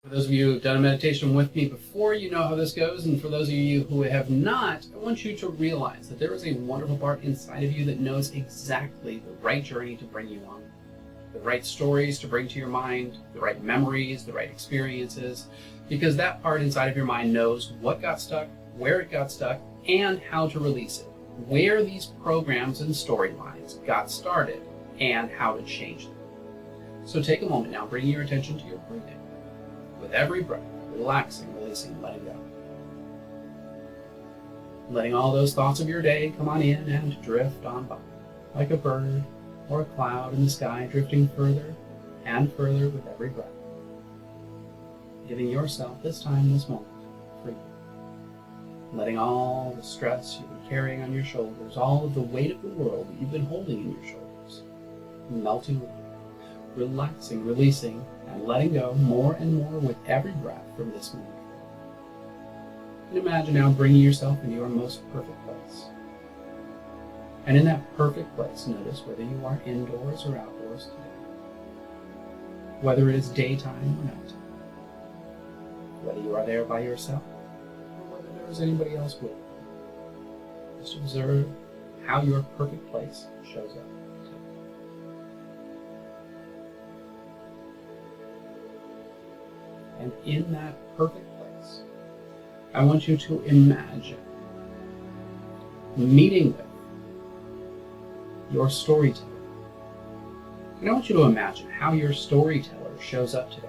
For those of you who've done a meditation with me before, you know how this goes. And for those of you who have not, I want you to realize that there is a wonderful part inside of you that knows exactly the right journey to bring you on. The right stories to bring to your mind, the right memories, the right experiences, because that part inside of your mind knows what got stuck, where it got stuck, and how to release it, where these programs and storylines got started, and how to change them. So take a moment now, bringing your attention to your breathing. With every breath, relaxing, releasing, letting go. Letting all those thoughts of your day come on in and drift on by, like a bird or a cloud in the sky, drifting further and further with every breath. Giving yourself this time, this moment, for you. Letting all the stress you've been carrying on your shoulders, all of the weight of the world that you've been holding in your shoulders, melting away. Relaxing, releasing, and letting go more and more with every breath from this moment forward. And imagine now bringing yourself into your most perfect place. And in that perfect place, notice whether you are indoors or outdoors today. Whether it is daytime or nighttime. Whether you are there by yourself or whether there is anybody else with you. Just observe how your perfect place shows up. And in that perfect place, I want you to imagine meeting with your storyteller. And I want you to imagine how your storyteller shows up today.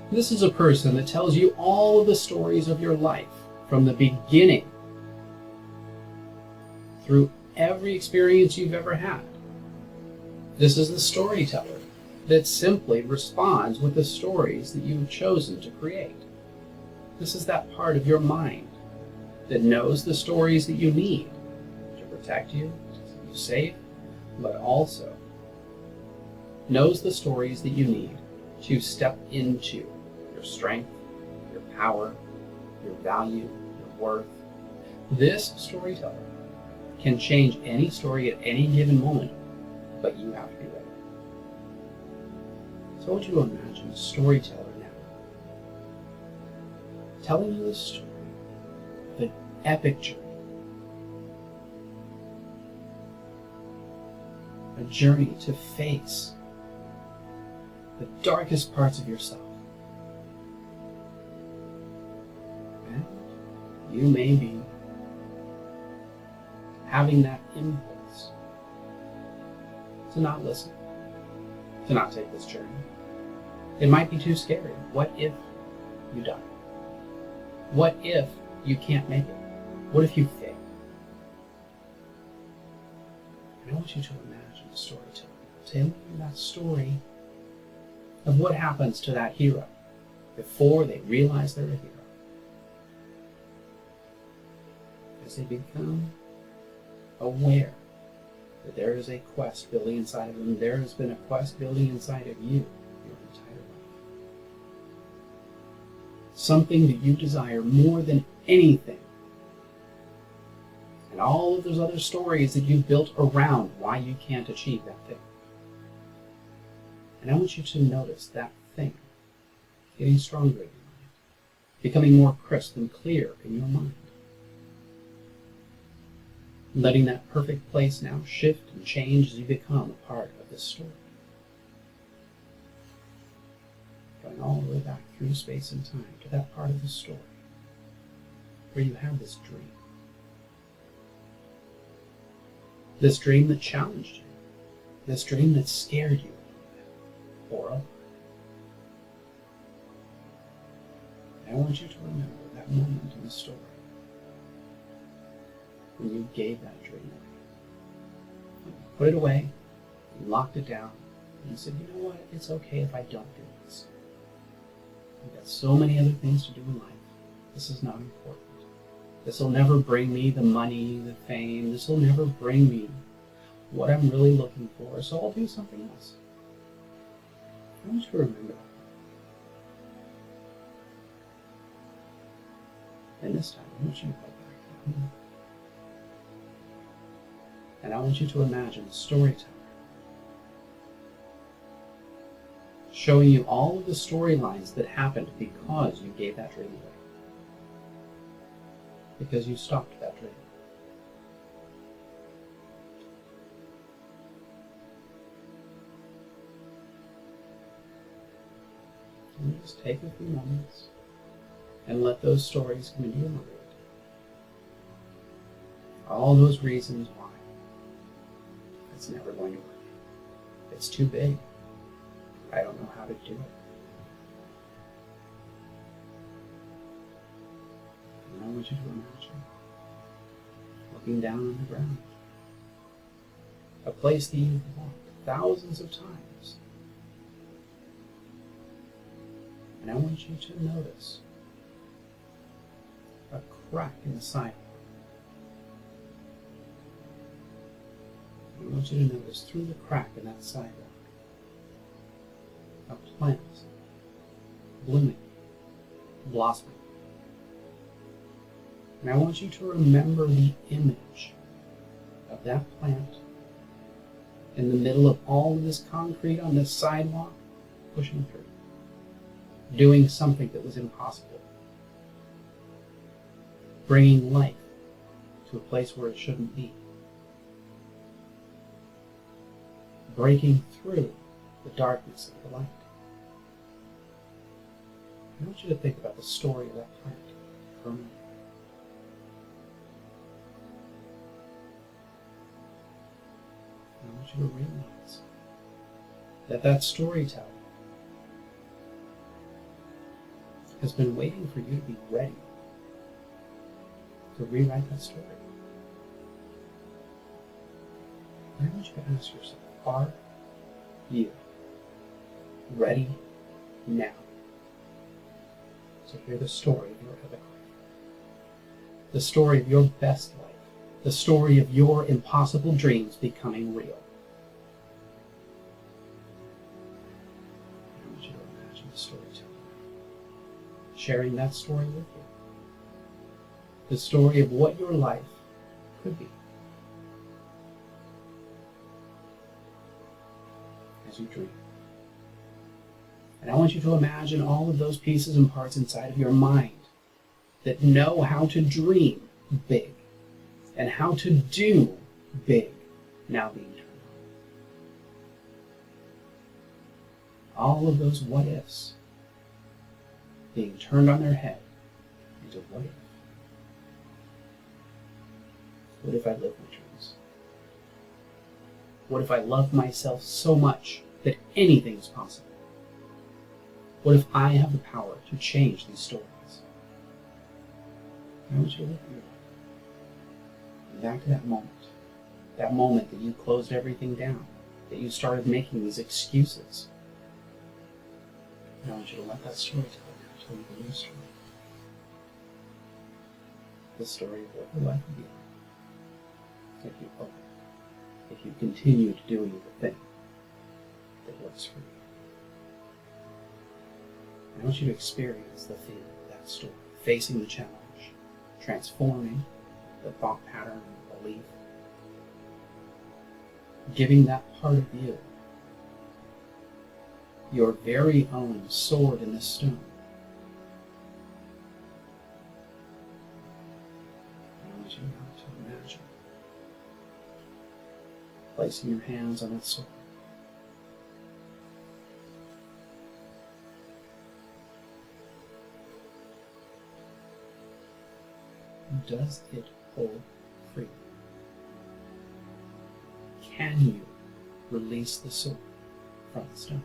This is a person that tells you all of the stories of your life from the beginning through every experience you've ever had. This is the storyteller that simply responds with the stories that you've chosen to create. This is that part of your mind that knows the stories that you need to protect you, to keep you safe, but also knows the stories that you need to step into your strength, your power, your value, your worth. This storyteller can change any story at any given moment, but you have to be ready. So I want you to imagine a storyteller now telling you the story of an epic journey. A journey to face the darkest parts of yourself. And you may be having that impulse to not listen, to not take this journey. It might be too scary. What if you die? What if you can't make it? What if you fail? And I want you to imagine the storyteller telling you that story of what happens to that hero before they realize they're a hero. As they become aware that there is a quest building inside of them, there has been a quest building inside of you your entire life. Something that you desire more than anything. And all of those other stories that you've built around why you can't achieve that thing. And I want you to notice that thing getting stronger in your mind, becoming more crisp and clear in your mind. Letting that perfect place now shift and change as you become a part of this story. Going all the way back through space and time to that part of the story where you have this dream. This dream that challenged you. This dream that scared you a little bit. Or a lot. And I want you to remember that moment in the story when you gave that dream away. You put it away, you locked it down, and you said, you know what, it's okay if I don't do this. I've got so many other things to do in life. This is not important. This will never bring me the money, the fame. This will never bring me what I'm really looking for, so I'll do something else. I want you to remember that. And this time, I want you to go back. And I want you to imagine the storyteller showing you all of the storylines that happened because you gave that dream away. Because you stopped that dream. And just take a few moments and let those stories come into your mind. All those reasons why it's never going to work. It's too big. I don't know how to do it. And I want you to imagine looking down on the ground, a place that you've walked thousands of times. And I want you to notice a crack in the sidewalk. I want you to notice through the crack in that sidewalk a plant blooming, blossoming. And I want you to remember the image of that plant in the middle of all of this concrete on this sidewalk, pushing through, doing something that was impossible, bringing life to a place where it shouldn't be, breaking through the darkness of the light. I want you to think about the story of that plant for a moment. I want you to realize that storyteller has been waiting for you to be ready to rewrite that story. I want you to ask yourself, are you ready now to hear the story of your epic life? The story of your best life? The story of your impossible dreams becoming real? I want you to imagine the storyteller sharing that story with you. The story of what your life could be as you dream. And I want you to imagine all of those pieces and parts inside of your mind that know how to dream big and how to do big now being turned on. All of those what ifs being turned on their head into what if. What if I live my dreams? What if I love myself so much that anything is possible? What if I have the power to change these stories? I want you to look at your life. Back to that moment that you closed everything down, that you started making these excuses. And I want you to let that storyteller tell you the new story. The story of what your life will be like if you open it, if you continue to doing the thing that works for you. I want you to experience the feeling of that story, facing the challenge, transforming the thought pattern and belief, giving that part of you your very own sword in the stone. I want you now to imagine placing your hands on that sword. Does it hold freely? Can you release the sword from the stone?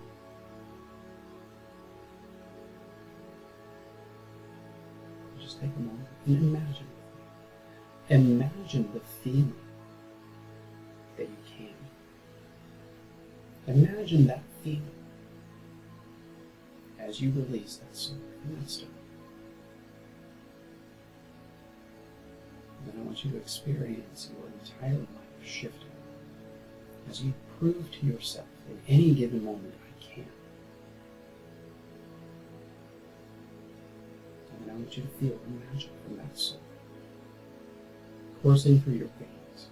Just take a moment and imagine with me. Imagine the feeling that you can. Imagine that feeling as you release that sword from that stone. And I want you to experience your entire life shifting as you prove to yourself in any given moment, I can. And I want you to feel the magic from that soul coursing through your veins,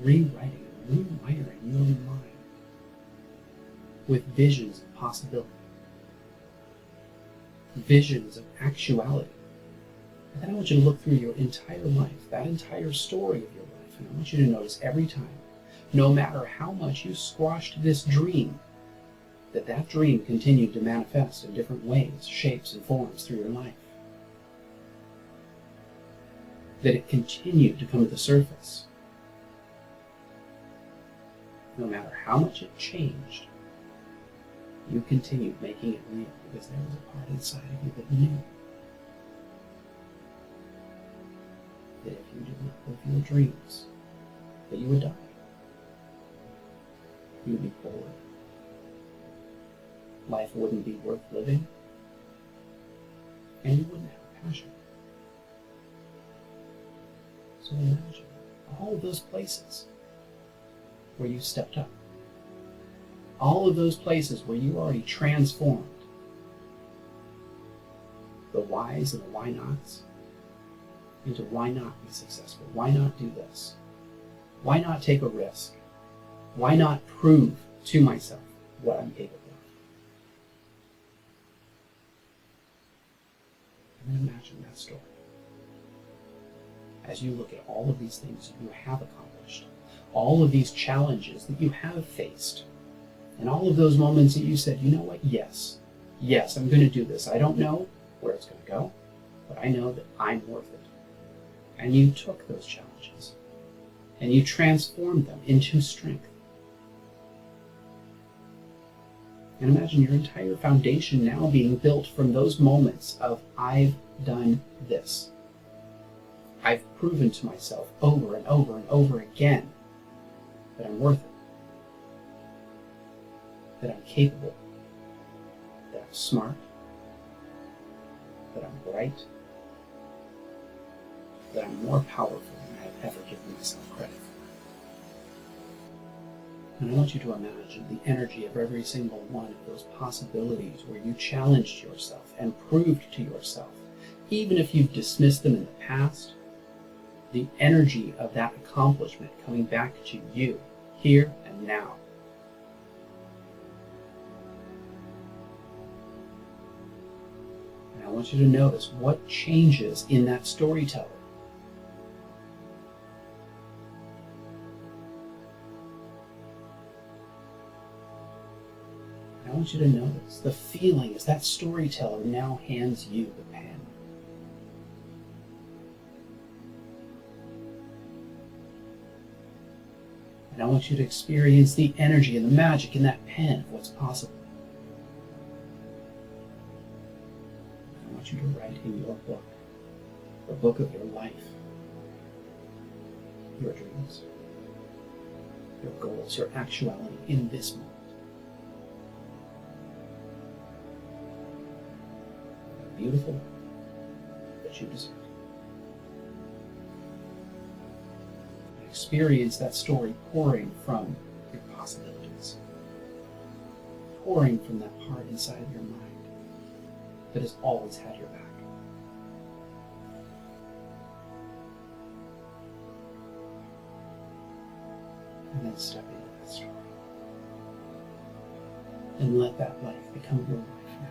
rewriting and rewiring your mind with visions of possibility, visions of actuality. And then I want you to look through your entire life, that entire story of your life, and I want you to notice every time, no matter how much you squashed this dream, that dream continued to manifest in different ways, shapes, and forms through your life. That it continued to come to the surface. No matter how much it changed, you continued making it real because there was a part inside of you that knew that if you did not live your dreams, that you would die. You would be bored. Life wouldn't be worth living, and you wouldn't have passion. So imagine all of those places where you stepped up. All of those places where you already transformed the whys and the why nots into why not be successful? Why not do this? Why not take a risk? Why not prove to myself what I'm capable of? And then imagine that story. As you look at all of these things you have accomplished, all of these challenges that you have faced, and all of those moments that you said, you know what, yes, I'm going to do this. I don't know where it's going to go, but I know that I'm worth it. And you took those challenges, and you transformed them into strength. And imagine your entire foundation now being built from those moments of, I've done this. I've proven to myself over and over and over again that I'm worth it, that I'm capable, that I'm smart, that I'm bright, that I'm more powerful than I've ever given myself credit for. And I want you to imagine the energy of every single one of those possibilities where you challenged yourself and proved to yourself, even if you've dismissed them in the past, the energy of that accomplishment coming back to you, here and now. And I want you to notice what changes in that storyteller. I want you to notice the feeling as that storyteller now hands you the pen. And I want you to experience the energy and the magic in that pen of what's possible. I want you to write in your book, the book of your life, your dreams, your goals, your actuality in this moment. Beautiful life that you deserve. Experience that story pouring from your possibilities, pouring from that part inside of your mind that has always had your back. And then step into that story and let that life become your life now.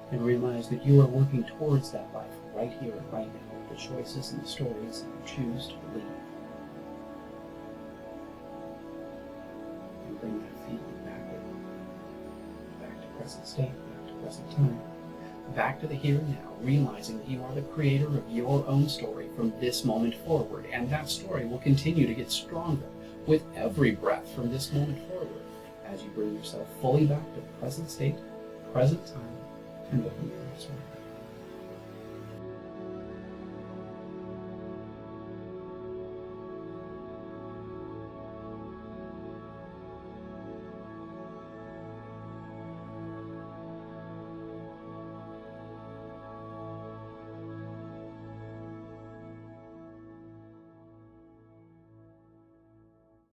And realize that you are working towards that life right here and right now with the choices and the stories that you choose to believe. And bring that feeling back with you. Back to present state, back to present time. Back to the here and now, realizing that you are the creator of your own story from this moment forward. And that story will continue to get stronger with every breath from this moment forward as you bring yourself fully back to the present state, present time, and open your eyes wide.